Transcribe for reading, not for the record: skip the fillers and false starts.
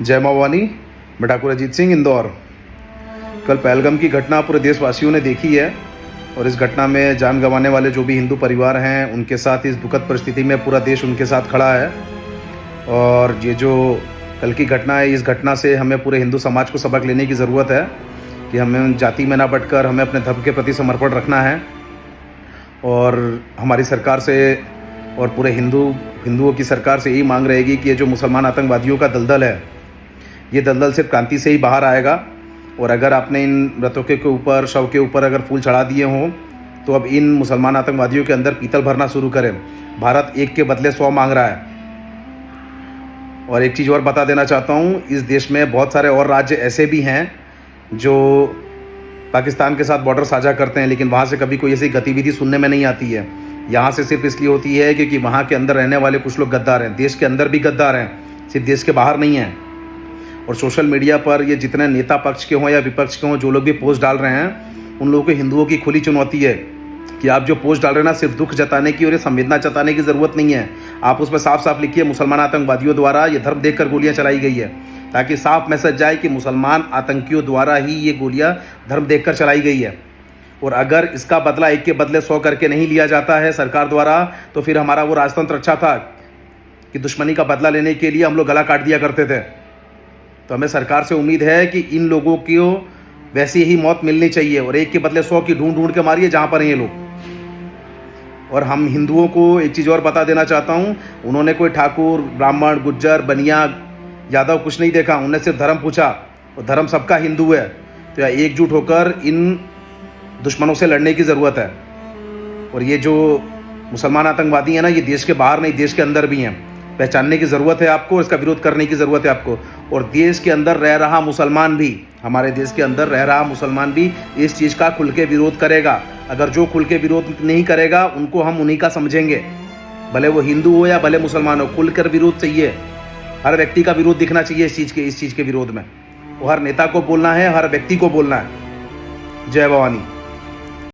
जय माँ भवानी। मैं ठाकुर अजीत सिंह, इंदौर। कल पहलगाम की घटना पूरे देशवासियों ने देखी है और इस घटना में जान गंवाने वाले जो भी हिंदू परिवार हैं उनके साथ इस दुखद परिस्थिति में पूरा देश उनके साथ खड़ा है। और ये जो कल की घटना है, इस घटना से हमें पूरे हिंदू समाज को सबक लेने की ज़रूरत है कि हमें जाति में ना बंटकर हमें अपने धर्म के प्रति समर्पण रखना है। और हमारी सरकार से और पूरे हिंदुओं की सरकार से यही मांग रहेगी कि ये जो मुसलमान आतंकवादियों का दलदल है, ये दलदल सिर्फ क्रांति से ही बाहर आएगा। और अगर आपने इन मृतकों के ऊपर, शव के ऊपर अगर फूल चढ़ा दिए हों तो अब इन मुसलमान आतंकवादियों के अंदर पीतल भरना शुरू करें। भारत एक के बदले 100 मांग रहा है। और एक चीज़ और बता देना चाहता हूँ, इस देश में बहुत सारे और राज्य ऐसे भी हैं जो पाकिस्तान के साथ बॉर्डर साझा करते हैं, लेकिन वहाँ से कभी कोई ऐसी गतिविधि सुनने में नहीं आती है। यहाँ से सिर्फ इसलिए होती है क्योंकि वहाँ के अंदर रहने वाले कुछ लोग गद्दार हैं। देश के अंदर भी गद्दार हैं, सिर्फ देश के बाहर नहीं हैं। और सोशल मीडिया पर ये जितने नेता पक्ष के हों या विपक्ष के हों, जो लोग भी पोस्ट डाल रहे हैं, उन लोगों को हिंदुओं की खुली चुनौती है कि आप जो पोस्ट डाल रहे हैं ना, सिर्फ दुख जताने की और ये संवेदना जताने की ज़रूरत नहीं है। आप उसमें साफ साफ लिखिए मुसलमान आतंकवादियों द्वारा ये धर्म देखकर गोलियां चलाई गई है, ताकि साफ मैसेज जाए कि मुसलमान आतंकियों द्वारा ही ये गोलियां धर्म देखकर चलाई गई है। और अगर इसका बदला एक के बदले 100 करके नहीं लिया जाता है सरकार द्वारा, तो फिर हमारा वो राजतंत्र अच्छा था कि दुश्मनी का बदला लेने के लिए हम लोग गला काट दिया करते थे। तो हमें सरकार से उम्मीद है कि इन लोगों को वैसी ही मौत मिलनी चाहिए और एक के बदले 100 की ढूंढ ढूंढ के मारिए जहाँ पर हैं ये लोग। और हम हिंदुओं को एक चीज़ और बता देना चाहता हूँ, उन्होंने कोई ठाकुर, ब्राह्मण, गुज्जर, बनिया, यादव कुछ नहीं देखा। उन्होंने सिर्फ धर्म पूछा और धर्म सबका हिंदू है। तो यह एकजुट होकर इन दुश्मनों से लड़ने की ज़रूरत है। और ये जो मुसलमान आतंकवादी हैं ना, ये देश के बाहर नहीं, देश के अंदर भी हैं। पहचानने की ज़रूरत है आपको, इसका विरोध करने की ज़रूरत है आपको। और देश के अंदर रह रहा मुसलमान भी, हमारे देश के अंदर रह रहा मुसलमान भी इस चीज़ का खुल के विरोध करेगा। अगर जो खुल के विरोध नहीं करेगा, उनको हम उन्हीं का समझेंगे, भले वो हिंदू हो या भले मुसलमान हो। खुल कर विरोध चाहिए, हर व्यक्ति का विरोध दिखना चाहिए इस चीज़ के विरोध में। वो हर नेता को बोलना है, हर व्यक्ति को बोलना है। जय भवानी।